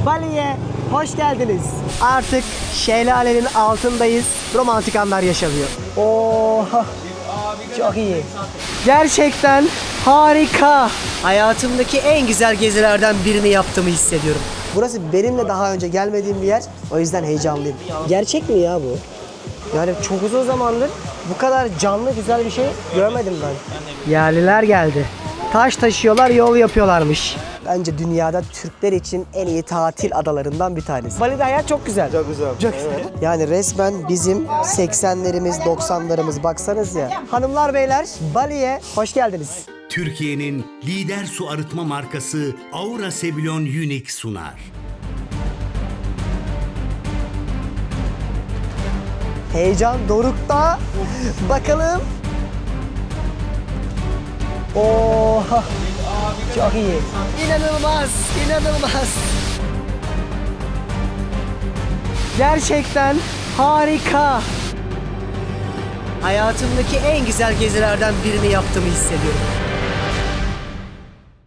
Bali'ye hoş geldiniz. Artık şelalenin altındayız. Romantik anlar yaşanıyor. Oha. Çok iyi. Gerçekten harika. Hayatımdaki en güzel gezilerden birini yaptığımı hissediyorum. Burası benimle daha önce gelmediğim bir yer. O yüzden heyecanlıyım. Gerçek mi ya bu? Yani çok uzun zamandır bu kadar canlı güzel bir şey görmedim ben. Yerliler geldi. Taş taşıyorlar, yol yapıyorlarmış. Bence dünyada Türkler için en iyi tatil adalarından bir tanesi. Bali'de hayat çok güzel. Çok güzel. Çok güzel. Yani resmen bizim 80'lerimiz, 90'larımız baksanız ya. Hanımlar beyler, Bali'ye hoş geldiniz. Türkiye'nin lider su arıtma markası Aura Sebilon Unique sunar. Heyecan dorukta. Bakalım. Oha. Çok iyi. İnanılmaz, inanılmaz. Gerçekten harika. Hayatımdaki en güzel gezilerden birini yaptığımı hissediyorum.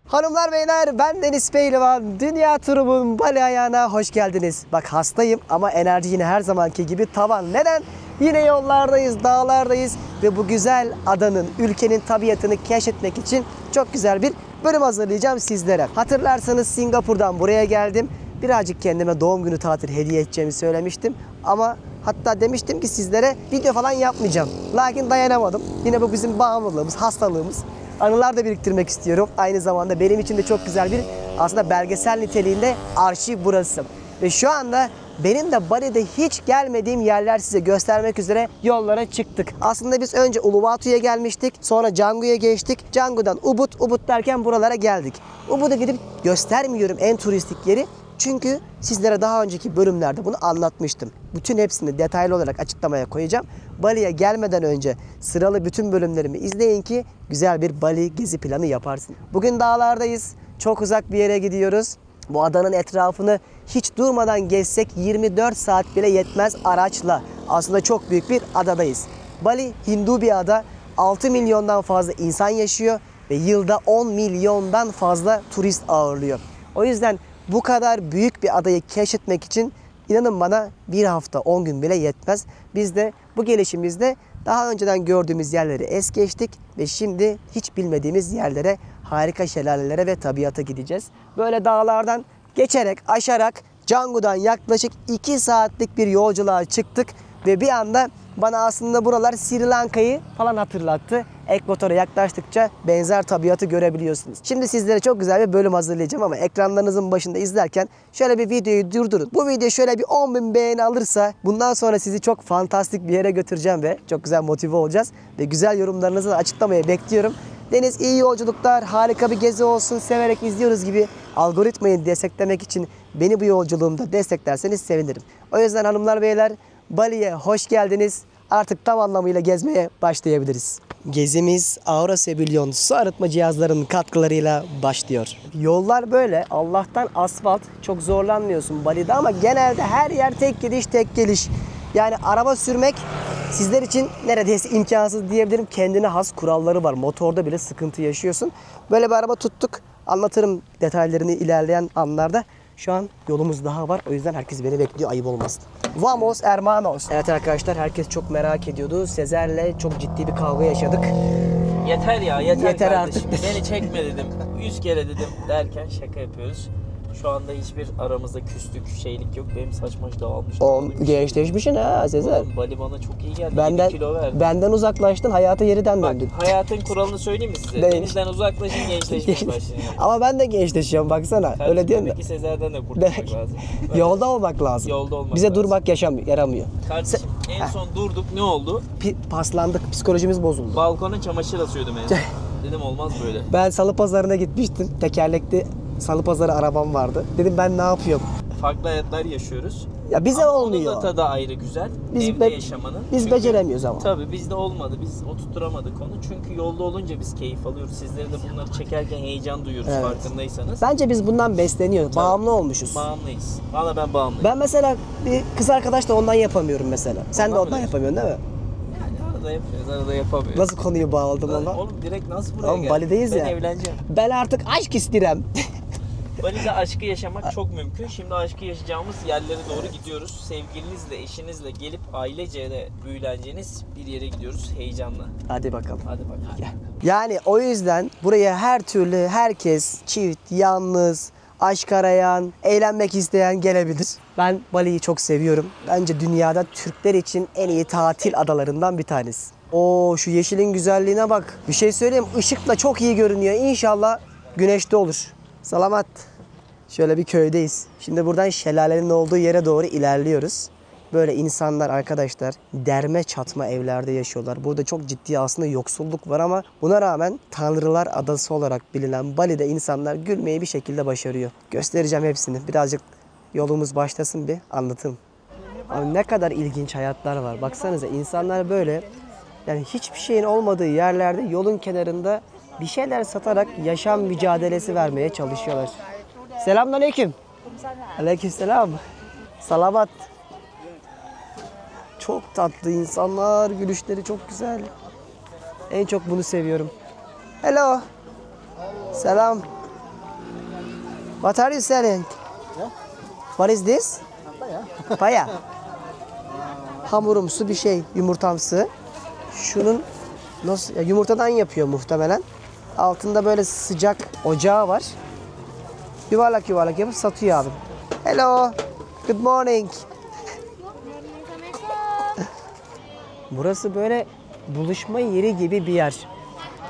Hanımlar beyler, ben Deniz Pehlivan. Dünya turumun Bali ayağına hoş geldiniz. Bak hastayım ama enerji yine her zamanki gibi tavan. Neden? Yine yollardayız, dağlardayız ve bu güzel adanın, ülkenin tabiatını keşfetmek için çok güzel bir bölüm hazırlayacağım sizlere. Hatırlarsanız Singapur'dan buraya geldim. Birazcık kendime doğum günü tatili hediye edeceğimi söylemiştim. Ama hatta demiştim ki sizlere video falan yapmayacağım. Lakin dayanamadım. Yine bu bizim bağımlılığımız, hastalığımız. Anılar da biriktirmek istiyorum. Aynı zamanda benim için de çok güzel bir aslında belgesel niteliğinde arşiv burası. Ve şu anda benim de Bali'de hiç gelmediğim yerler size göstermek üzere yollara çıktık. Aslında biz önce Uluwatu'ya gelmiştik. Sonra Canggu'ya geçtik. Canggu'dan Ubud derken buralara geldik. Ubud'a gidip göstermiyorum en turistik yeri. Çünkü sizlere daha önceki bölümlerde bunu anlatmıştım. Bütün hepsini detaylı olarak açıklamaya koyacağım. Bali'ye gelmeden önce sıralı bütün bölümlerimi izleyin ki güzel bir Bali gezi planı yaparsın. Bugün dağlardayız. Çok uzak bir yere gidiyoruz. Bu adanın etrafını hiç durmadan gezsek 24 saat bile yetmez araçla. Aslında çok büyük bir adadayız. Bali Hindu bir ada. 6 milyondan fazla insan yaşıyor ve yılda 10 milyondan fazla turist ağırlıyor. O yüzden bu kadar büyük bir adayı keşfetmek için inanın bana bir hafta 10 gün bile yetmez. Biz de bu gelişimizde daha önceden gördüğümüz yerleri es geçtik ve şimdi hiç bilmediğimiz yerlere, harika şelalelere ve tabiata gideceğiz. Böyle dağlardan geçerek, aşarak Canggu'dan yaklaşık 2 saatlik bir yolculuğa çıktık ve bir anda bana aslında buralar Sri Lanka'yı falan hatırlattı. Ekvatora yaklaştıkça benzer tabiatı görebiliyorsunuz. Şimdi sizlere çok güzel bir bölüm hazırlayacağım ama ekranlarınızın başında izlerken şöyle bir videoyu durdurun. Bu video şöyle bir 10.000 beğeni alırsa bundan sonra sizi çok fantastik bir yere götüreceğim ve çok güzel motive olacağız. Ve güzel yorumlarınızı da açıklamaya bekliyorum. Deniz iyi yolculuklar, harika bir gezi olsun, severek izliyoruz gibi algoritmayı desteklemek için beni bu yolculuğumda desteklerseniz sevinirim. O yüzden hanımlar beyler, Bali'ye hoş geldiniz. Artık tam anlamıyla gezmeye başlayabiliriz. Gezimiz Aura Sebilon su arıtma cihazlarının katkılarıyla başlıyor. Yollar böyle. Allah'tan asfalt. Çok zorlanmıyorsun Bali'de ama genelde her yer tek gidiş tek geliş. Yani araba sürmek sizler için neredeyse imkansız diyebilirim. Kendine has kuralları var. Motorda bile sıkıntı yaşıyorsun. Böyle bir araba tuttuk. Anlatırım detaylarını ilerleyen anlarda. Şu an yolumuz daha var. O yüzden herkes beni bekliyor. Ayıp olmasın. Vamos hermanos. Evet arkadaşlar, herkes çok merak ediyordu. Sezer'le çok ciddi bir kavga yaşadık. Yeter ya, yeter kardeşim. artık. Beni çekme dedim. 100 kere dedim derken şaka yapıyoruz. Şu anda hiçbir aramızda küslük, şeylik yok. Benim saçma dağılmış. Gençleşmişsin ha Sezer. Oğlum, Bali bana çok iyi geldi. 7 kilo verdi. Benden uzaklaştın, hayata yeniden Bak, döndün. hayatın kuralını söyleyeyim mi size? Denizden uzaklaşın, gençleşmeye başlayın. Ama ben de gençleşiyorum baksana. Kardeşim, öyle değil mi? Demek ki Sezer'den de kurtulmak lazım. Yolda olmak lazım. Yolda olmak Bize lazım. durmak yaramıyor. Kardeşim en son durduk, ne oldu? Paslandık, psikolojimiz bozuldu. Balkona çamaşır asıyordum en son. Dedim olmaz böyle. Ben salı pazarına gitmiştim. Tekerlekli salı pazarı arabam vardı. Dedim ben ne yapıyorum? Farklı hayatlar yaşıyoruz. Ya bize ama olmuyor. Onun da tadı ayrı güzel. Biz Evde yaşamanın. Biz Çünkü beceremiyoruz ama. Tabii bizde olmadı. Biz oturtturamadık onu. Çünkü yolda olunca biz keyif alıyoruz. Sizleri de bunları çekerken heyecan duyuyoruz, Evet. farkındaysanız. Bence biz bundan besleniyoruz. Tabii. Bağımlı olmuşuz. Bağımlıyız. Valla ben bağımlıyım. Ben mesela bir kız arkadaş da ondan yapamıyorum mesela. Sen de Ondan ondan mı yapamıyorsun değil mi? Yani arada yapıyoruz, arada yapamıyoruz. Nasıl konuyu bağladım ona? Oğlum direkt nasıl buraya Oğlum, geldin? Bali'deyiz ben ya. evleneceğim. Ben artık aşk istirem. Bali'de aşkı yaşamak çok mümkün. Şimdi aşkı yaşayacağımız yerlere doğru gidiyoruz. Sevgilinizle, eşinizle gelip ailece de büyüleneceğiniz bir yere gidiyoruz heyecanla. Hadi bakalım. Hadi bakalım. Yani o yüzden buraya her türlü herkes, çift, yalnız, aşk arayan, eğlenmek isteyen gelebilir. Ben Bali'yi çok seviyorum. Bence dünyada Türkler için en iyi tatil adalarından bir tanesi. Oo, şu yeşilin güzelliğine bak. Bir şey söyleyeyim, ışıkla çok iyi görünüyor. İnşallah güneşte olur. Salamat. Şöyle bir köydeyiz. Şimdi buradan şelalenin olduğu yere doğru ilerliyoruz. Böyle insanlar arkadaşlar derme çatma evlerde yaşıyorlar. Burada çok ciddi aslında yoksulluk var ama buna rağmen Tanrılar Adası olarak bilinen Bali'de insanlar gülmeyi bir şekilde başarıyor. Göstereceğim hepsini. Birazcık yolumuz başlasın bir anlatayım. Abi ne kadar ilginç hayatlar var. Baksanıza insanlar böyle yani hiçbir şeyin olmadığı yerlerde yolun kenarında bir şeyler satarak yaşam mücadelesi vermeye çalışıyorlar. Selamünaleyküm. Aleykümselam. Salamat. Çok tatlı insanlar, gülüşleri çok güzel. En çok bunu seviyorum. Hello. Selam. What are you selling? What is this? Paya. Hamurumsu bir şey, yumurtamsı. Şunun nasıl yumurtadan yapıyor muhtemelen. Altında böyle sıcak ocağı var. Yuvarlak yuvarlak yapıp satıyor abi. Hello. Good morning. Burası böyle buluşma yeri gibi bir yer.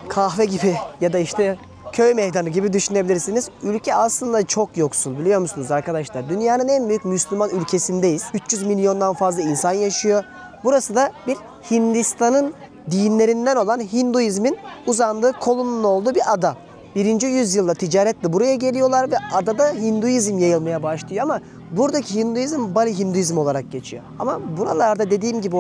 Kahve gibi ya da işte köy meydanı gibi düşünebilirsiniz. Ülke aslında çok yoksul biliyor musunuz arkadaşlar? Dünyanın en büyük Müslüman ülkesindeyiz. 300 milyondan fazla insan yaşıyor. Burası da bir Hindistan'ın dinlerinden olan Hinduizmin uzandığı kolunun olduğu bir ada. 1. yüzyılda ticaretle buraya geliyorlar ve adada Hinduizm yayılmaya başlıyor ama buradaki Hinduizm Bali Hinduizm olarak geçiyor. Ama buralarda dediğim gibi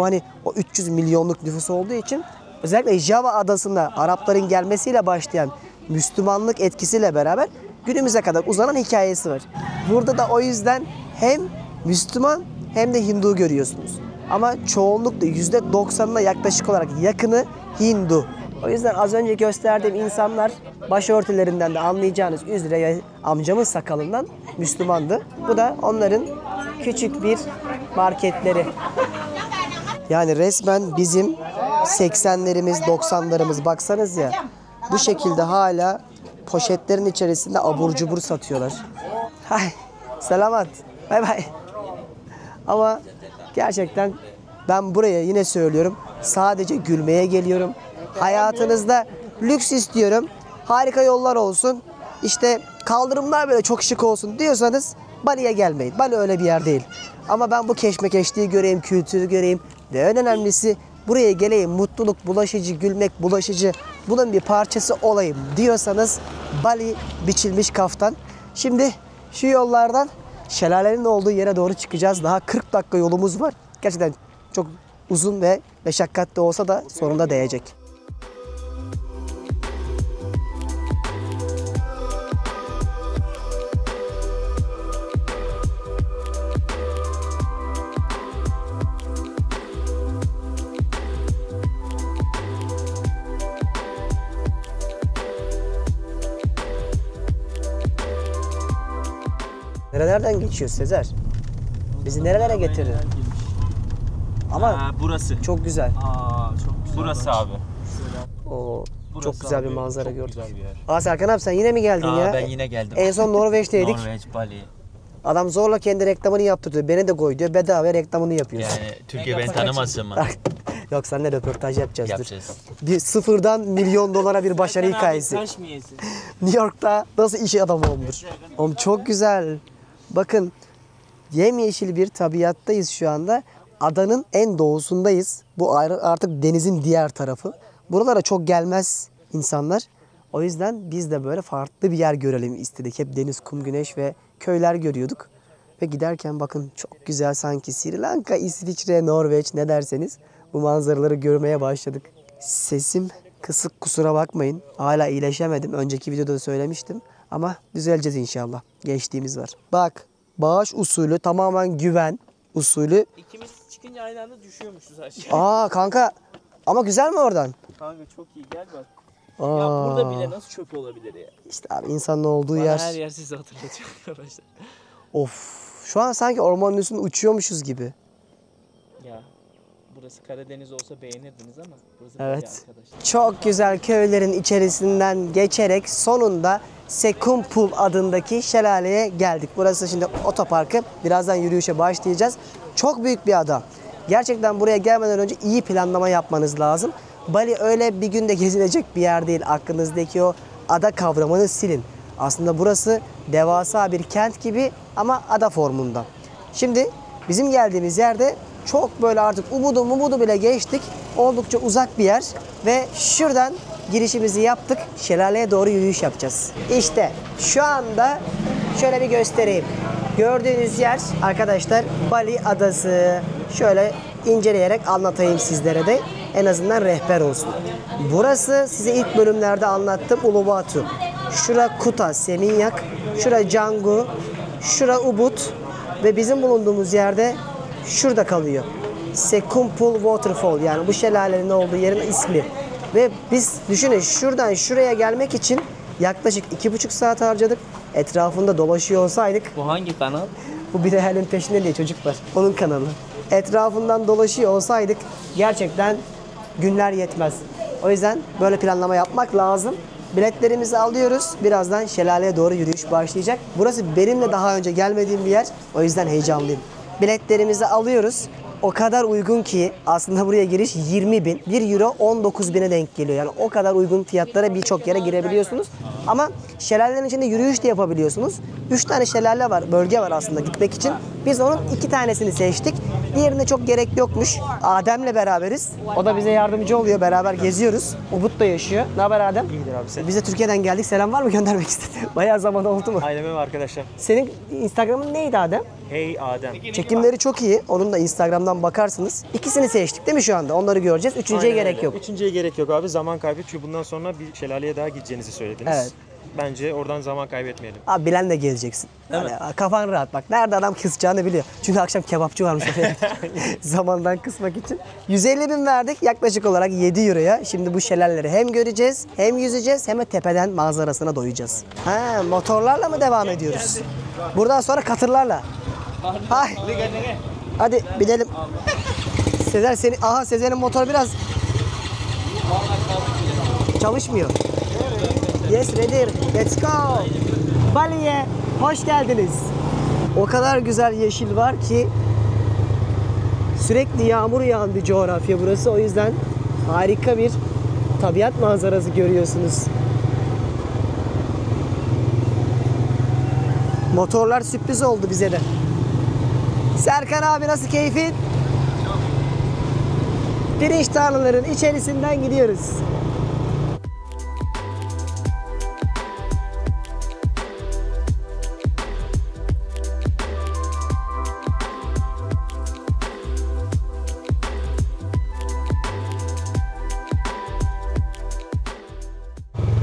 o 300 milyonluk nüfus olduğu için özellikle Java adasında Arapların gelmesiyle başlayan Müslümanlık etkisiyle beraber günümüze kadar uzanan hikayesi var. Burada da o yüzden hem Müslüman hem de Hindu görüyorsunuz. Ama çoğunlukla %90'ına yaklaşık olarak yakını Hindu. O yüzden az önce gösterdiğim insanlar başörtülerinden de anlayacağınız üzere amcamın sakalından Müslümandı. Bu da onların küçük bir marketleri. Yani resmen bizim 80'lerimiz, 90'larımız baksanız ya bu şekilde hala poşetlerin içerisinde abur cubur satıyorlar. Hay, selamat, bay bay. Ama gerçekten ben buraya yine söylüyorum sadece gülmeye geliyorum. Hayatınızda lüks istiyorum, harika yollar olsun, işte kaldırımlar böyle çok şık olsun diyorsanız Bali'ye gelmeyin. Bali öyle bir yer değil. Ama ben bu keşmekeşliği göreyim, kültürü göreyim ve en önemlisi buraya geleyim, mutluluk bulaşıcı, gülmek bulaşıcı, bunun bir parçası olayım diyorsanız Bali biçilmiş kaftan. Şimdi şu yollardan şelalenin olduğu yere doğru çıkacağız. Daha 40 dakika yolumuz var. Gerçekten çok uzun ve meşakkatli olsa da sonunda değecek. Nerelerden geçiyor Sezer? Bizi nerelere getirir? Ama burası. çok güzel. Çok güzel. Burası abi. Oo, Burası çok güzel bir abi, manzara çok gördük. güzel bir yer. Aa Serkan abi sen yine mi geldin ya? Ben yine geldim. En son Norveç'teydik. Norveç, Bali. Adam zorla kendi reklamını yaptırdı. Beni de koy diyor. Bedava reklamını yapıyorsun. Yani Türkiye beni tanımasın mı? Yok seninle röportaj yapacağız. Yapacağız. Bir sıfırdan milyon dolara bir başarı Serkan abi, hikayesi. taş mı yesin? New York'ta nasıl iş adamı olmuş. Oğlum çok güzel. Bakın yemyeşil bir tabiattayız şu anda. Adanın en doğusundayız. Bu artık denizin diğer tarafı. Buralara çok gelmez insanlar. O yüzden biz de böyle farklı bir yer görelim istedik. Hep deniz, kum, güneş ve köyler görüyorduk. Ve giderken bakın çok güzel sanki Sri Lanka, İsviçre, Norveç ne derseniz bu manzaraları görmeye başladık. Sesim kısık kusura bakmayın. Hala iyileşemedim. Önceki videoda da söylemiştim. Ama düzeleceğiz inşallah. Gençliğimiz var. Bak bağış usulü tamamen güven usulü. İkimiz çıkınca aynı anda düşüyormuşuz aşağı. Aa kanka ama güzel mi oradan? Kanka çok iyi gel bak. Ya burada bile nasıl çöp olabilir ya? İşte abi insanın olduğu Bana yer. her yer sizi hatırlatıyor arkadaşlar. Of. Şu an sanki ormanın üstünde uçuyormuşuz gibi. Ya burası Karadeniz olsa beğenirdiniz ama burası Evet. böyle arkadaşlar. Çok güzel köylerin içerisinden geçerek sonunda Sekumpul adındaki şelaleye geldik. Burası şimdi otoparkı. Birazdan yürüyüşe başlayacağız. Çok büyük bir ada. Gerçekten buraya gelmeden önce iyi planlama yapmanız lazım. Bali öyle bir günde gezilecek bir yer değil. Aklınızdaki o ada kavramını silin. Aslında burası devasa bir kent gibi ama ada formunda. Şimdi bizim geldiğimiz yerde çok böyle artık umudu bile geçtik. Oldukça uzak bir yer ve şuradan girişimizi yaptık. Şelaleye doğru yürüyüş yapacağız. İşte şu anda şöyle bir göstereyim. Gördüğünüz yer arkadaşlar Bali Adası. Şöyle inceleyerek anlatayım sizlere de. En azından rehber olsun. Burası size ilk bölümlerde anlattım Uluwatu. Şura Kuta, Seminyak. Şura Canggu. Şura Ubud. Ve bizim bulunduğumuz yerde şurada kalıyor. Sekumpul Waterfall, yani bu şelalenin olduğu yerin ismi. Ve biz düşünün şuradan şuraya gelmek için yaklaşık 2,5 saat harcadık. Etrafında dolaşıyor olsaydık, Bu hangi kanal? bu bir de Helen'in peşinde diye çocuk var. Onun kanalı. Etrafından dolaşıyor olsaydık gerçekten günler yetmez. O yüzden böyle planlama yapmak lazım. Biletlerimizi alıyoruz. Birazdan şelaleye doğru yürüyüş başlayacak. Burası benimle daha önce gelmediğim bir yer. O yüzden heyecanlıyım. Biletlerimizi alıyoruz. O kadar uygun ki aslında buraya giriş 20.000. 1 euro 19.000'e denk geliyor. Yani o kadar uygun fiyatlara birçok yere girebiliyorsunuz. Ama şelalelerin içinde yürüyüş de yapabiliyorsunuz. 3 tane şelale var, bölge var aslında gitmek için. Biz onun 2 tanesini seçtik. Diğerine çok gerek yokmuş. Adem'le beraberiz. O da bize yardımcı oluyor. Beraber geziyoruz. Ubud da yaşıyor. Ne haber Adem? İyidir abi sen. Biz de Türkiye'den geldik. Selam var mı göndermek istedi? Bayağı zaman oldu mu? Aileme ve arkadaşlar. Senin Instagram'ın neydi Adem? Hey Adem. Çekimleri çok iyi. Onun da Instagram'dan bakarsınız. İkisini seçtik değil mi şu anda? Onları göreceğiz. Üçüncüye Aynen gerek öyle. yok. Üçüncüye gerek yok abi. Zaman kaybı. Çünkü bundan sonra bir şelaleye daha gideceğinizi söylediniz. Evet. Bence oradan zaman kaybetmeyelim. Abi bilen de geleceksin. Yani kafan rahat bak. Nerede adam kısacağını biliyor. Çünkü akşam kebapçı varmış oraya. Zamandan kısmak için. 150.000 verdik yaklaşık olarak 7 euroya. Şimdi bu şelaleleri hem göreceğiz, hem yüzeceğiz, hem de tepeden manzarasına doyacağız. Ha, motorlarla mı devam ediyoruz? Buradan sonra katırlarla. Hay. Hadi binelim. Sezer seni, aha Sezer'in motoru biraz çalışmıyor. Yes, ready. Let's go. Bali'ye hoş geldiniz. O kadar güzel yeşil var ki sürekli yağmur yağan bir coğrafya burası. O yüzden harika bir tabiat manzarası görüyorsunuz. Motorlar sürpriz oldu bize de. Serkan abi nasıl keyfin? Pirinç tarlaların içerisinden gidiyoruz.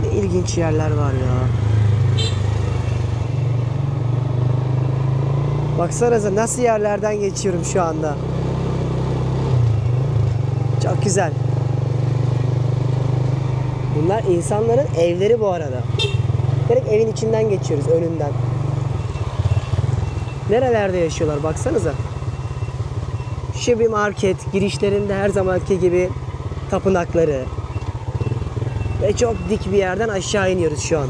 Ne ilginç yerler var ya. Baksanıza nasıl yerlerden geçiyorum şu anda. Çok güzel. Bunlar insanların evleri bu arada. Direkt evin içinden geçiyoruz, önünden. Nerelerde yaşıyorlar baksanıza. Şu bir market, girişlerinde her zamanki gibi tapınakları. Ve çok dik bir yerden aşağı iniyoruz şu an.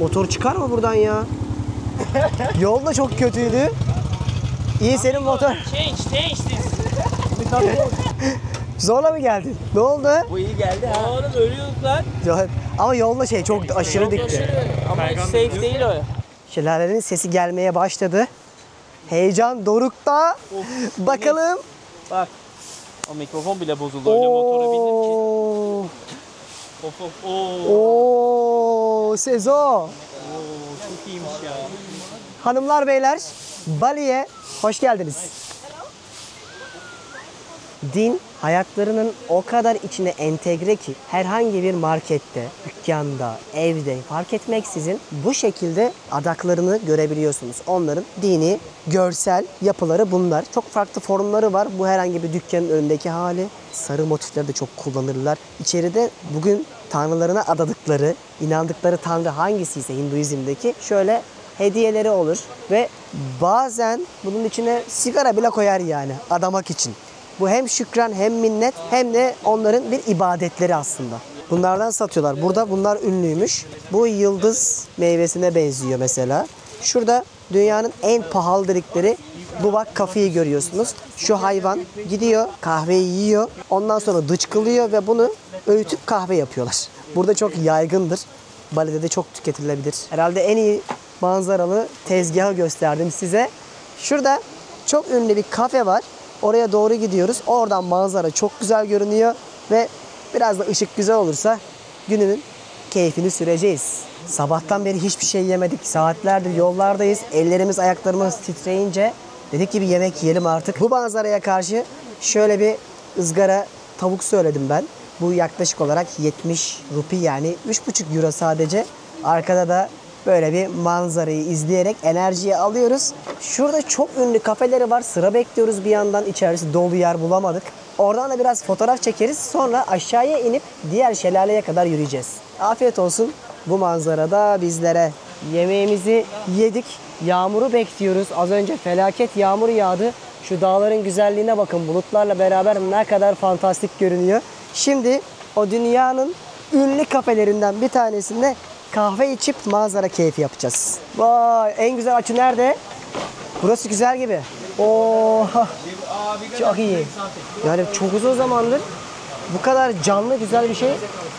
Motor çıkar mı buradan ya? Yol da çok kötüydü. İyi senin motor. Change this. Zorla mı geldin? Ne oldu? Bu iyi geldi ha. Oğlum ölüyorduk lan. Ama yolda çok aşırı dikti. Ama hiç safe değil o. Şelalenin sesi gelmeye başladı. Heyecan dorukta. Bakalım. Bak. O mikrofon bile bozuldu. Öyle motora bindim ki. Oo. Of of. Oo. Oo, Sezo. Oo, çok iyiymiş ya. Hanımlar beyler, Bali'ye hoş geldiniz. Din hayatlarının o kadar içine entegre ki herhangi bir markette, dükkanda, evde fark etmeksizin bu şekilde adaklarını görebiliyorsunuz. Onların dini, görsel yapıları bunlar. Çok farklı formları var. Bu herhangi bir dükkanın önündeki hali. Sarı motifleri de çok kullanırlar. İçeride bugün tanrılarına adadıkları, inandıkları tanrı hangisiyse Hinduizm'deki şöyle hediyeleri olur ve bazen bunun içine sigara bile koyar yani adamak için. Bu hem şükran hem minnet hem de onların bir ibadetleri aslında. Bunlardan satıyorlar. Burada bunlar ünlüymüş. Bu yıldız meyvesine benziyor mesela. Şurada dünyanın en pahalı dedikleri buvak kafeyi görüyorsunuz. Şu hayvan gidiyor, kahveyi yiyor. Ondan sonra dıçkılıyor ve bunu öğütüp kahve yapıyorlar. Burada çok yaygındır. Bali'de de çok tüketilebilir. Herhalde en iyi manzaralı tezgahı gösterdim size. Şurada çok ünlü bir kafe var. Oraya doğru gidiyoruz. Oradan manzara çok güzel görünüyor ve biraz da ışık güzel olursa gününün keyfini süreceğiz. Sabahtan beri hiçbir şey yemedik. Saatlerdir yollardayız. Ellerimiz ayaklarımız titreyince dedik ki bir yemek yiyelim artık. Bu manzaraya karşı şöyle bir ızgara tavuk söyledim ben. Bu yaklaşık olarak 70 rupi yani 3,5 euro sadece. Arkada da böyle bir manzarayı izleyerek enerjiyi alıyoruz. Şurada çok ünlü kafeleri var. Sıra bekliyoruz bir yandan. İçerisi dolu yer bulamadık. Oradan da biraz fotoğraf çekeriz. Sonra aşağıya inip diğer şelaleye kadar yürüyeceğiz. Afiyet olsun bu manzarada bizlere. Yemeğimizi yedik. Yağmuru bekliyoruz. Az önce felaket yağmur yağdı. Şu dağların güzelliğine bakın. Bulutlarla beraber ne kadar fantastik görünüyor. Şimdi o dünyanın ünlü kafelerinden bir tanesinde kahve içip manzara keyfi yapacağız. Vay, en güzel açı nerede? Burası güzel gibi. Oo, çok iyi. Yani çok uzun zamandır bu kadar canlı güzel bir şey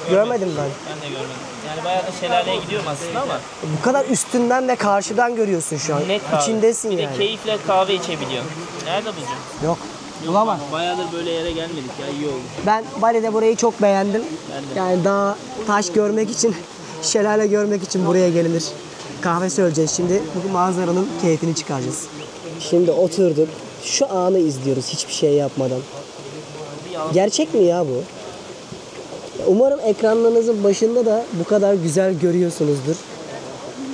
görmedim ben. Ben de görmedim. Yani bayağı da şelaleye gidiyorum aslında ama. Bu kadar üstünden ve karşıdan görüyorsun şu an. Net kahve. İçindesin bir yani. de keyifle kahve içebiliyorsun. Nerede bulacağım? Yok. Bulamam. Bayağıdır böyle yere gelmedik ya, iyi oldu. Ben Bali'de burayı çok beğendim. Ben de. Yani dağ, taş görmek için, şelale görmek için buraya gelinir. Kahve söyleyeceğiz şimdi. Bu manzaranın keyfini çıkaracağız. Şimdi oturduk. Şu anı izliyoruz hiçbir şey yapmadan. Gerçek mi ya bu? Umarım ekranlarınızın başında da bu kadar güzel görüyorsunuzdur.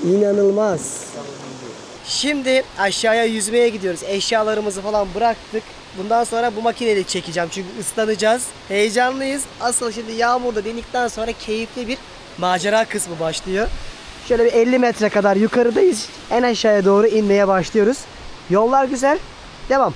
İnanılmaz. Şimdi aşağıya yüzmeye gidiyoruz. Eşyalarımızı falan bıraktık. Bundan sonra bu makineyle çekeceğim çünkü ıslanacağız. Heyecanlıyız. Asıl şimdi yağmurda dindikten sonra keyifli bir macera kısmı başlıyor. Şöyle bir 50 metre kadar yukarıdayız. En aşağıya doğru inmeye başlıyoruz. Yollar güzel. Devam.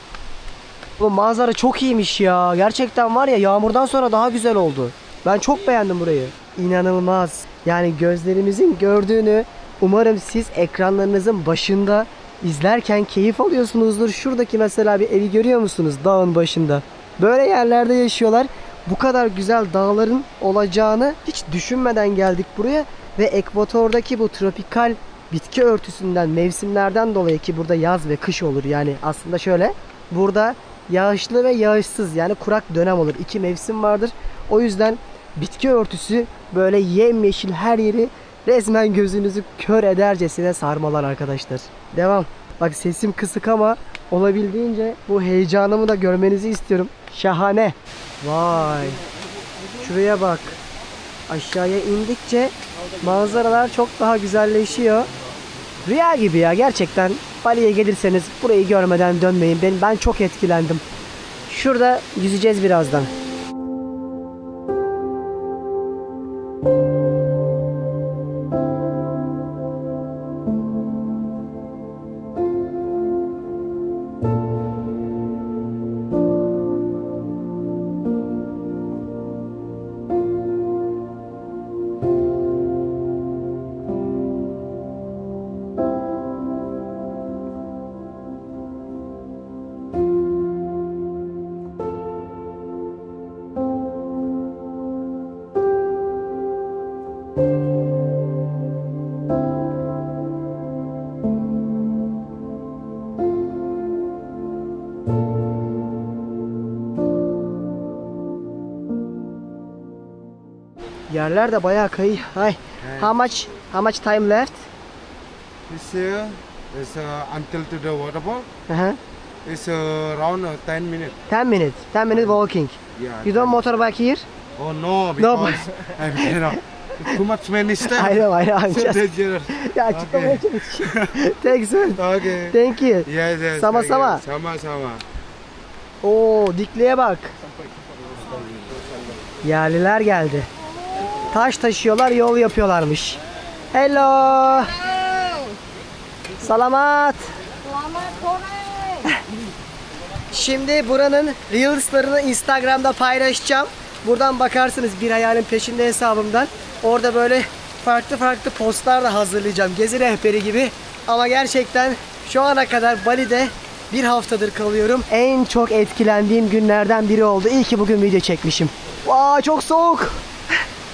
Bu manzara çok iyiymiş ya. Gerçekten var ya, yağmurdan sonra daha güzel oldu. Ben çok beğendim burayı. İnanılmaz. Yani gözlerimizin gördüğünü umarım siz ekranlarınızın başında izlerken keyif alıyorsunuzdur. Şuradaki mesela bir evi görüyor musunuz dağın başında? Böyle yerlerde yaşıyorlar. Bu kadar güzel dağların olacağını hiç düşünmeden geldik buraya. Ve ekvatordaki bu tropikal bitki örtüsünden, mevsimlerden dolayı ki burada yaz ve kış olur. Yani aslında şöyle, burada yağışlı ve yağışsız yani kurak dönem olur. 2 mevsim vardır. O yüzden bitki örtüsü böyle yemyeşil, her yeri resmen gözünüzü kör edercesine sarmalar arkadaşlar. Devam. Bak sesim kısık ama olabildiğince bu heyecanımı da görmenizi istiyorum. Şahane. Vay. Şuraya bak. Aşağıya indikçe manzaralar çok daha güzelleşiyor. Rüya gibi ya gerçekten. Bali'ye gelirseniz burayı görmeden dönmeyin. Ben çok etkilendim. Şurada yüzeceğiz birazdan. Yerler de bayağı kayı. Hi. How much time left? This here is until to the waterfall. It's around 10 minutes. 10 minutes. 10 minutes walking. Yeah. You don't motorbike here? Oh no, because I'm too much Spanish. I know. I'm So just... dangerous. Ya açıklamaya çalışıyorum. Thanks man. Okay. Thank you. Yes. Sama thank you. sama. Sama. Oo, dikliğe bak. Yerliler geldi. Taş taşıyorlar, yol yapıyorlarmış. Hello. Salamat. Şimdi buranın Reels'larını Instagram'da paylaşacağım. Buradan bakarsınız Bir Hayalin Peşinde hesabımdan. Orada böyle farklı postlar da hazırlayacağım. Gezi rehberi gibi. Ama gerçekten şu ana kadar Bali'de bir haftadır kalıyorum. En çok etkilendiğim günlerden biri oldu. İyi ki bugün video çekmişim. Vay çok soğuk.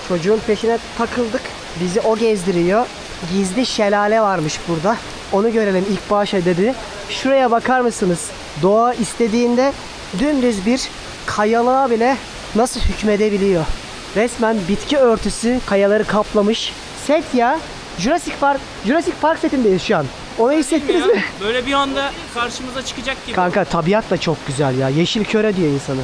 Çocuğun peşine takıldık. Bizi o gezdiriyor. Gizli şelale varmış burada. Onu görelim ilk başa dedi. Şuraya bakar mısınız? Doğa istediğinde dümdüz bir kayalığa bile nasıl hükmedebiliyor. Resmen bitki örtüsü kayaları kaplamış. Set ya. Jurassic Park setindeyiz şu an. Onu hissettiniz mi? Böyle bir anda karşımıza çıkacak gibi. Kanka tabiat da çok güzel ya. Yeşil köre diyor insanı.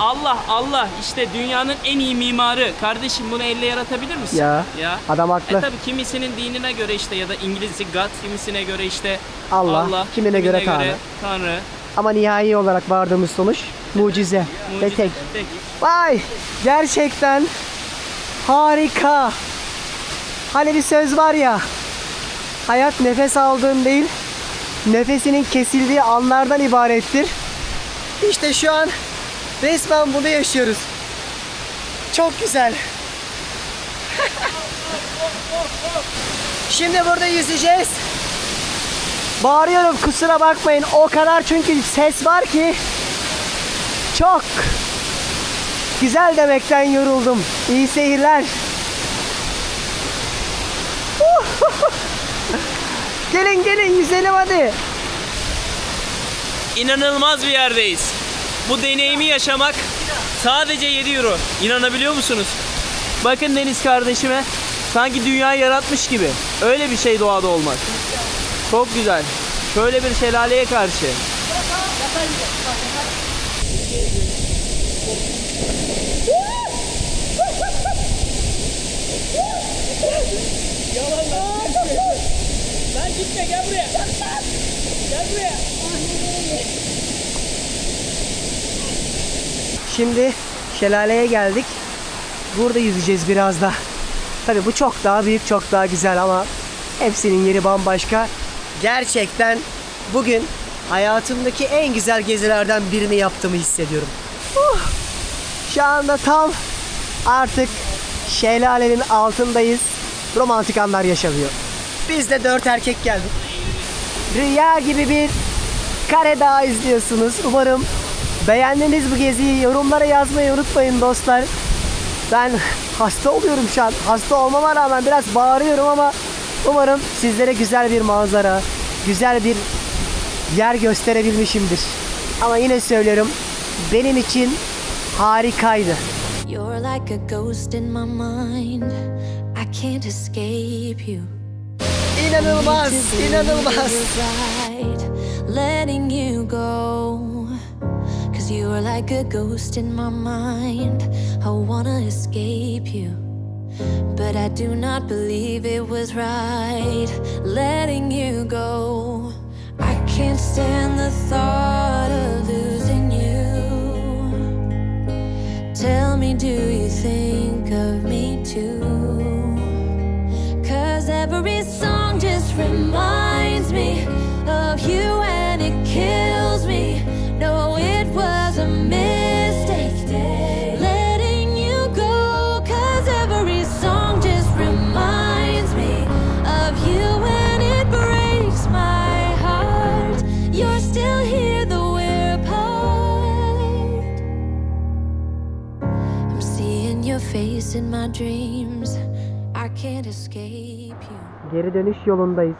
Allah işte dünyanın en iyi mimarı. Kardeşim bunu elle yaratabilir misin? Ya. Adam haklı. Tabii kimisinin dinine göre işte ya da İngilizce God, kimisine göre işte Allah, kimine göre Tanrı. Ama nihai olarak vardığımız sonuç mucize. Ve tek. Vay! Gerçekten harika. Hani bir söz var ya. Hayat nefes aldığın değil, nefesinin kesildiği anlardan ibarettir. İşte şu an resmen bunu yaşıyoruz. Çok güzel. Şimdi burada yüzeceğiz. Bağırıyorum kusura bakmayın. O kadar çünkü ses var ki çok güzel demekten yoruldum. İyi seyirler. Gelin yüzelim hadi. İnanılmaz bir yerdeyiz. Bu deneyimi yaşamak sadece 7 euro. İnanabiliyor musunuz? Bakın Deniz kardeşime. Sanki dünyayı yaratmış gibi. Öyle bir şey doğada olmak. Çok güzel. Şöyle bir şelaleye karşı. Lan gitme gel buraya. Gel buraya. Şimdi şelaleye geldik. Burada yüzeceğiz biraz da. Tabii bu çok daha büyük, çok daha güzel ama hepsinin yeri bambaşka. Gerçekten bugün hayatımdaki en güzel gezilerden birini yaptığımı hissediyorum. Şu anda tam artık şelalenin altındayız. Romantik anlar yaşanıyor. Biz de 4 erkek geldik. Rüya gibi bir Karadağ izliyorsunuz. Umarım beğendiniz bu geziyi. Yorumlara yazmayı unutmayın dostlar. Ben hasta oluyorum şu an. Hasta olmama rağmen biraz bağırıyorum ama umarım sizlere güzel bir manzara, güzel bir yer gösterebilmişimdir. Ama yine söylüyorum, benim için harikaydı. You're like a ghost in my mind. I can't escape you. İnanılmaz. Letting you go. 'Cause you are like a ghost in my mind. I wanna escape you. But I do not believe it was right letting you go. I can't stand the thought of losing you. Tell me, do you think of me too? 'Cause every song just reminds me of you and it kills me. No, it was a mistake letting you go. 'Cause every song just reminds me of you and it breaks my heart. You're still here though we're apart. I'm seeing your face in my dreams. I can't escape you. Geri dönüş yolundayız.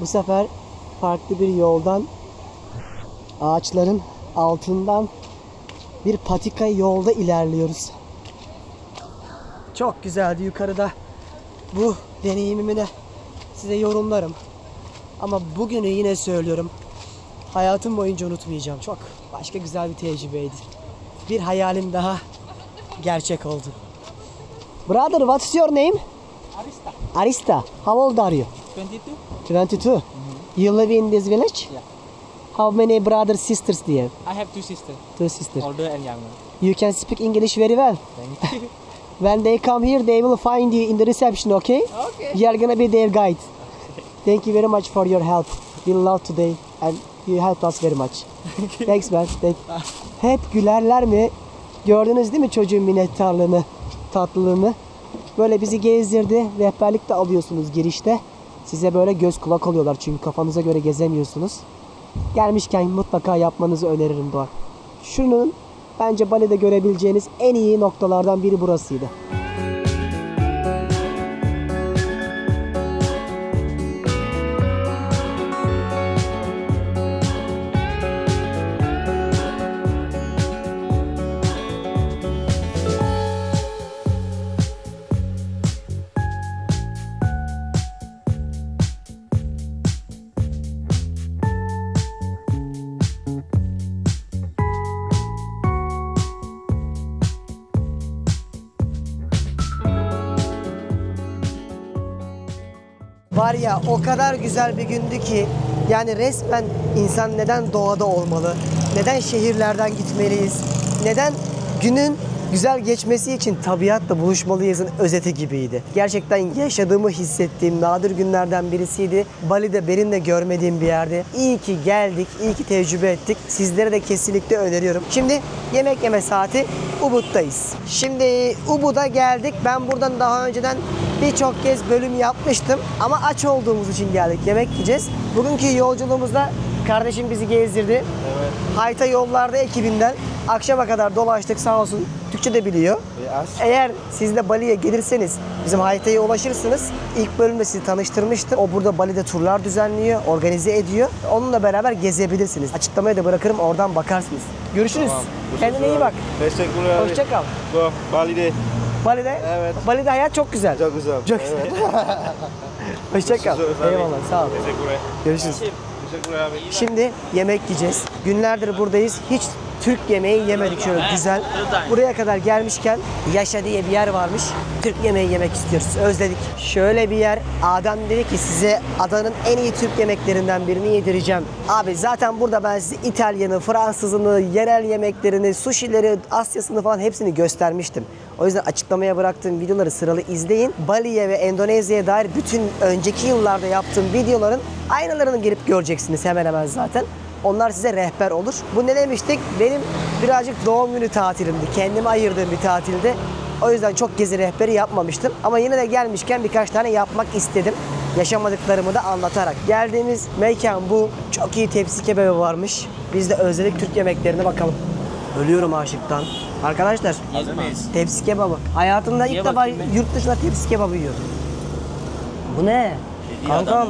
Bu sefer farklı bir yoldan, ağaçların altından bir patika yolda ilerliyoruz. Çok güzeldi yukarıda. Bu deneyimimi de size yorumlarım. Ama bugünü yine söylüyorum. hayatım boyunca unutmayacağım. Çok başka güzel bir tecrübeydi. Bir hayalim daha gerçek oldu. Brother, what's your name? Arista. Arista. How old are you? 22. 22. You live in this village? Yeah. How many brothers, sisters do you have? I have 2 sisters, 2 sisters. older and younger. You can speak English very well. Thank you. When they come here, they will find you in the reception, okay? Okay. You are gonna be their guide. Thank you very much for your help. We love today and you helped us very much. Thanks man. Hep gülerler mi? Gördünüz değil mi çocuğun minnettarlığını, tatlılığını? Böyle bizi gezdirdi. Rehberlik de alıyorsunuz girişte. Size böyle göz kulak oluyorlar çünkü kafanıza göre gezemiyorsunuz. Gelmişken mutlaka yapmanızı öneririm Doğan. Şunun bence Bali'de görebileceğiniz en iyi noktalardan biri burasıydı. Var ya o kadar güzel bir gündü ki yani resmen insan neden doğada olmalı, neden şehirlerden gitmeliyiz, neden günün güzel geçmesi için tabiatla buluşmalıyızın özeti gibiydi. Gerçekten yaşadığımı hissettiğim nadir günlerden birisiydi. Bali'de benim de görmediğim bir yerde. İyi ki geldik, iyi ki tecrübe ettik. Sizlere de kesinlikle öneriyorum. Şimdi yemek yeme saati. Ubud'dayız. Şimdi Ubud'a geldik. Ben buradan daha önceden birçok kez bölüm yapmıştım. Ama aç olduğumuz için geldik. Yemek yiyeceğiz. Bugünkü yolculuğumuzda kardeşim bizi gezdirdi. Evet. Hayta Yollarda ekibinden akşama kadar dolaştık sağ olsun. Türkçe de biliyor. Eğer siz de Bali'ye gelirseniz bizim Hayta'ya ulaşırsınız. İlk bölümde sizi tanıştırmıştım. O burada Bali'de turlar düzenliyor, organize ediyor. Onunla beraber gezebilirsiniz. Açıklamaya da bırakırım, oradan bakarsınız. Görüşürüz. Tamam. Kendine iyi bak. Teşekkürler. Hoşça kal. Bali'de. Bali'de? Evet. Bali'de hayat çok güzel. Çok güzel. Çok güzel. Hoşça kal. Eyvallah, sağ ol. Teşekkürler. Görüşürüz. Teşekkürler abi. Şimdi yemek yiyeceğiz. Günlerdir buradayız. Hiç Türk yemeği yemedik şöyle güzel. Buraya kadar gelmişken Yaşa diye bir yer varmış. Türk yemeği yemek istiyoruz. Özledik. Şöyle bir yer. Adam dedi ki size adanın en iyi Türk yemeklerinden birini yedireceğim. Abi zaten burada ben size İtalyanı, Fransızını, yerel yemeklerini, sushileri, Asyasını falan hepsini göstermiştim. O yüzden açıklamaya bıraktığım videoları sıralı izleyin. Bali'ye ve Endonezya'ya dair bütün önceki yıllarda yaptığım videoların aynalarını gelip göreceksiniz hemen hemen zaten. Onlar size rehber olur. Bu ne demiştik? Benim birazcık doğum günü tatilimdi. Kendime ayırdığım bir tatildi. O yüzden çok gezi rehberi yapmamıştım. Ama yine de gelmişken birkaç tane yapmak istedim. Yaşamadıklarımı da anlatarak. Geldiğimiz mekan bu. Çok iyi tepsi kebabı varmış. Biz de özledik Türk yemeklerine bakalım. Ölüyorum aşıktan. Arkadaşlar tepsi kebabı. Hayatımda ilk defa yurt dışında tepsi kebabı yiyorum. Bu ne? Kankam.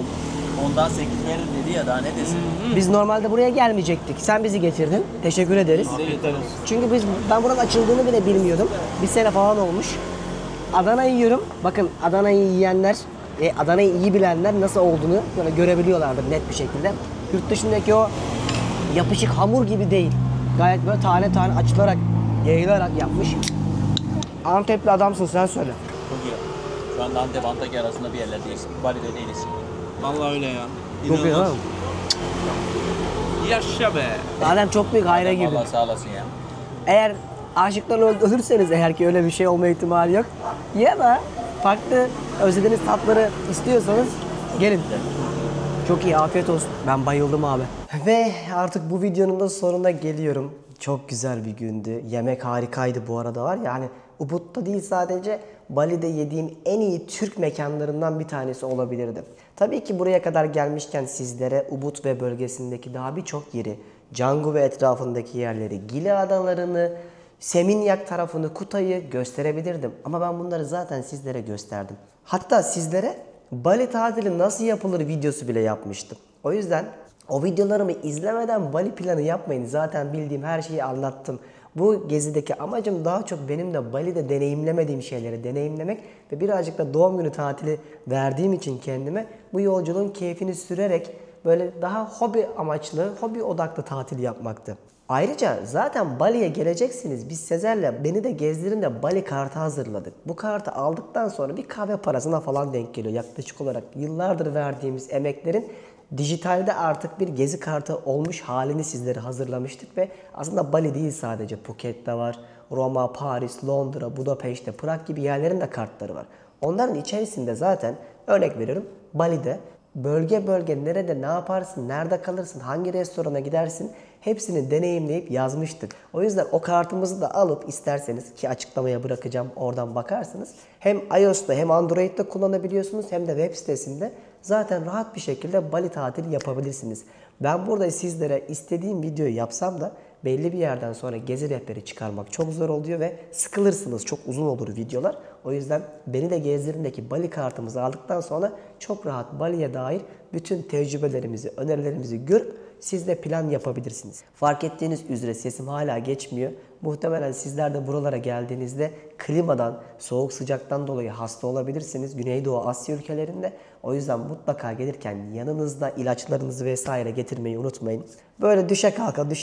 Ondan 8 verir dedi ya daha ne desin? Biz normalde buraya gelmeyecektik. Sen bizi getirdin. Teşekkür ederiz. Çünkü ben buranın açıldığını bile bilmiyordum. Bir sene falan olmuş. Adana yiyorum. Bakın Adana'yı yiyenler, Adana'yı iyi bilenler nasıl olduğunu böyle görebiliyorlardır net bir şekilde. Yurt dışındaki o yapışık hamur gibi değil. Gayet böyle tane tane açılarak, yayılarak yapmış. Antepli adamsın sen söyle. Çok iyi. Şu anda Antep Antakya arasında bir yerlerdeyiz. Bali'de değiliz. Vallahi öyle ya. Çok iyi değil mi? Yaşa be. Adem çok büyük hayra girdi. Allah sağ olasın ya. Eğer aşıktan ölürseniz eğer ki öyle bir şey olma ihtimali yok. Ya da farklı özlediğiniz tatları istiyorsanız gelin. Çok iyi, afiyet olsun. Ben bayıldım abi. Ve artık bu videonun da sonuna geliyorum. Çok güzel bir gündü. Yemek harikaydı bu arada var. Yani Ubud'da değil sadece Bali'de yediğim en iyi Türk mekanlarından bir tanesi olabilirdi. Tabii ki buraya kadar gelmişken sizlere Ubud ve bölgesindeki daha birçok yeri, Canggu ve etrafındaki yerleri, Gili adalarını, Seminyak tarafını, Kutay'ı gösterebilirdim. Ama ben bunları zaten sizlere gösterdim. Hatta sizlere Bali tatili nasıl yapılır videosu bile yapmıştım. O yüzden o videolarımı izlemeden Bali planı yapmayın. Zaten bildiğim her şeyi anlattım. Bu gezideki amacım daha çok benim de Bali'de deneyimlemediğim şeyleri deneyimlemek ve birazcık da doğum günü tatili verdiğim için kendime bu yolculuğun keyfini sürerek böyle daha hobi amaçlı, hobi odaklı tatil yapmaktı. Ayrıca zaten Bali'ye geleceksiniz. Biz Sezer'le beni de gezdirin de Bali kartı hazırladık. Bu kartı aldıktan sonra bir kahve parasına falan denk geliyor. Yaklaşık olarak yıllardır verdiğimiz emeklerin dijitalde artık bir gezi kartı olmuş halini sizlere hazırlamıştık ve aslında Bali değil sadece, Phuket'te var, Roma, Paris, Londra, Budapeşte, Prag gibi yerlerin de kartları var. Onların içerisinde zaten örnek veriyorum Bali'de bölge bölge nerede ne yaparsın, nerede kalırsın, hangi restorana gidersin hepsini deneyimleyip yazmıştık. O yüzden o kartımızı da alıp isterseniz ki açıklamaya bırakacağım oradan bakarsınız. Hem iOS'ta hem Android'de kullanabiliyorsunuz hem de web sitesinde zaten rahat bir şekilde Bali tatili yapabilirsiniz. Ben burada sizlere istediğim videoyu yapsam da belli bir yerden sonra gezi rehberi çıkarmak çok zor oluyor ve sıkılırsınız. Çok uzun olur videolar. O yüzden beni de gezdirindeki Bali kartımızı aldıktan sonra çok rahat Bali'ye dair bütün tecrübelerimizi, önerilerimizi görüp siz de plan yapabilirsiniz. Fark ettiğiniz üzere sesim hala geçmiyor. Muhtemelen sizler de buralara geldiğinizde klimadan, soğuk sıcaktan dolayı hasta olabilirsiniz. Güneydoğu Asya ülkelerinde. O yüzden mutlaka gelirken yanınızda ilaçlarınızı vesaire getirmeyi unutmayın. Böyle düşe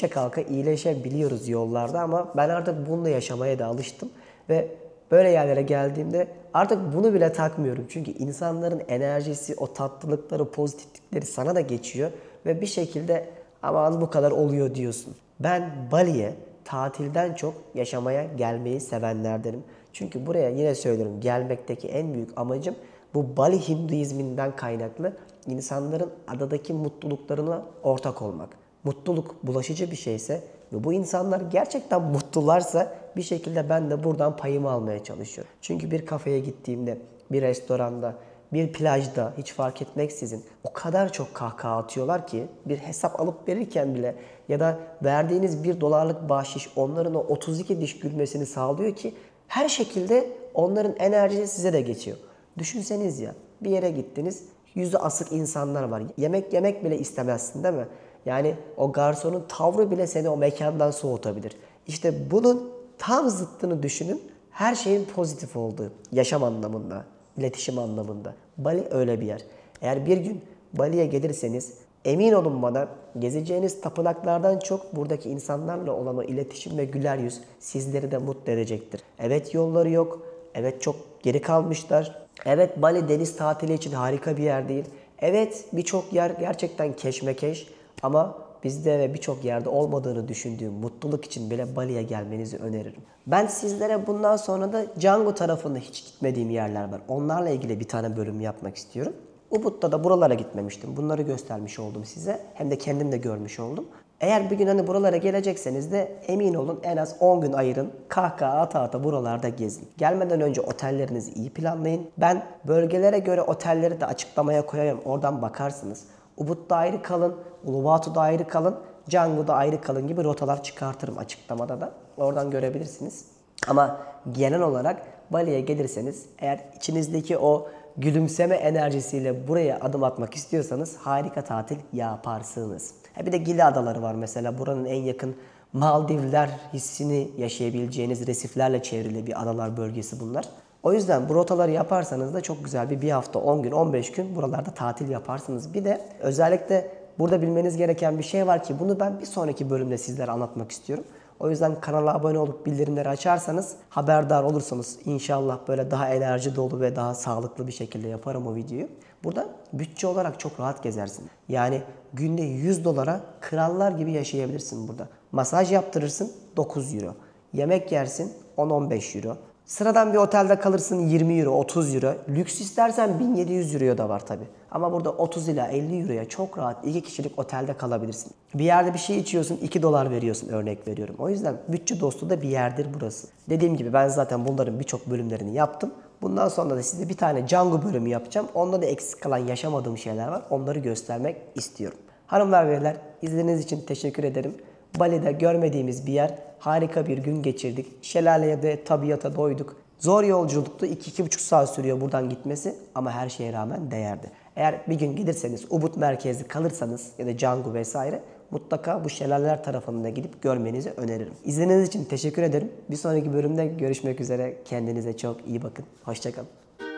kalka iyileşebiliyoruz yollarda ama ben artık bununla yaşamaya da alıştım. Ve böyle yerlere geldiğimde artık bunu bile takmıyorum. Çünkü insanların enerjisi, o tatlılıkları, pozitiflikleri sana da geçiyor. Ve bir şekilde aman bu kadar oluyor diyorsun. Ben Bali'ye tatilden çok yaşamaya gelmeyi sevenlerdenim. Çünkü buraya yine söylüyorum gelmekteki en büyük amacım bu Bali Hinduizminden kaynaklı insanların adadaki mutluluklarına ortak olmak. Mutluluk bulaşıcı bir şeyse ve bu insanlar gerçekten mutlularsa bir şekilde ben de buradan payımı almaya çalışıyorum. Çünkü bir kafeye gittiğimde, bir restoranda, bir plajda hiç fark etmeksizin o kadar çok kahkaha atıyorlar ki bir hesap alıp verirken bile ya da verdiğiniz $1 bahşiş onların o 32 diş gülmesini sağlıyor ki her şekilde onların enerjisi size de geçiyor. Düşünseniz ya bir yere gittiniz, yüzü asık insanlar var. Yemek yemek bile istemezsin değil mi? Yani o garsonun tavrı bile seni o mekandan soğutabilir. İşte bunun tam zıttını düşünün. Her şeyin pozitif olduğu, yaşam anlamında, iletişim anlamında. Bali öyle bir yer. Eğer bir gün Bali'ye gelirseniz emin olun bana gezeceğiniz tapınaklardan çok buradaki insanlarla olan o iletişim ve güler yüz sizleri de mutlu edecektir. Evet yolları yok. Evet çok geri kalmışlar. Evet Bali deniz tatili için harika bir yer değil. Evet birçok yer gerçekten keşmekeş ama bizde ve birçok yerde olmadığını düşündüğüm mutluluk için bile Bali'ye gelmenizi öneririm. Ben sizlere bundan sonra da Canggu tarafında hiç gitmediğim yerler var. Onlarla ilgili bir tane bölüm yapmak istiyorum. Ubud'da da buralara gitmemiştim. Bunları göstermiş oldum size. Hem de kendim de görmüş oldum. Eğer bir gün hani buralara gelecekseniz de emin olun en az 10 gün ayırın. Kahkaha ata buralarda gezin. Gelmeden önce otellerinizi iyi planlayın. Ben bölgelere göre otelleri de açıklamaya koyarım. Oradan bakarsınız. Ubud'da ayrı kalın, Uluwatu'da ayrı kalın, Canggu'da ayrı kalın gibi rotalar çıkartırım açıklamada da. Oradan görebilirsiniz. Ama genel olarak Bali'ye gelirseniz eğer içinizdeki o gülümseme enerjisiyle buraya adım atmak istiyorsanız harika tatil yaparsınız. Bir de Gili Adaları var mesela. Buranın en yakın Maldivler hissini yaşayabileceğiniz resiflerle çevrili bir adalar bölgesi bunlar. O yüzden bu rotaları yaparsanız da çok güzel bir hafta, 10 gün, 15 gün buralarda tatil yaparsınız. Bir de özellikle burada bilmeniz gereken bir şey var ki bunu ben bir sonraki bölümde sizlere anlatmak istiyorum. O yüzden kanala abone olup bildirimleri açarsanız haberdar olursanız inşallah böyle daha enerji dolu ve daha sağlıklı bir şekilde yaparım o videoyu. Burada bütçe olarak çok rahat gezersin. Yani günde $100 krallar gibi yaşayabilirsin burada. Masaj yaptırırsın 9 euro. Yemek yersin 10-15 euro. Sıradan bir otelde kalırsın 20 euro, 30 euro. Lüks istersen 1700 euroya da var tabi. Ama burada 30 ila 50 euroya çok rahat 2 kişilik otelde kalabilirsin. Bir yerde bir şey içiyorsun $2 veriyorsun örnek veriyorum. O yüzden bütçe dostu da bir yerdir burası. Dediğim gibi ben zaten bunların birçok bölümlerini yaptım. Bundan sonra da size bir tane Canggu bölümü yapacağım. Onda da eksik kalan yaşamadığım şeyler var. Onları göstermek istiyorum. Hanımlar beyler izlediğiniz için teşekkür ederim. Bali'de görmediğimiz bir yer. Harika bir gün geçirdik. Şelaleye de tabiata doyduk. Zor yolculuktu. 2-2,5 saat sürüyor buradan gitmesi. Ama her şeye rağmen değerdi. Eğer bir gün giderseniz Ubud merkezli kalırsanız ya da Canggu vesaire mutlaka bu şelaleler tarafına gidip görmenizi öneririm. İzlediğiniz için teşekkür ederim. Bir sonraki bölümde görüşmek üzere. Kendinize çok iyi bakın. Hoşça kalın.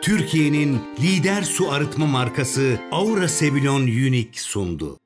Türkiye'nin lider su arıtma markası Aura Sebilon Unique sundu.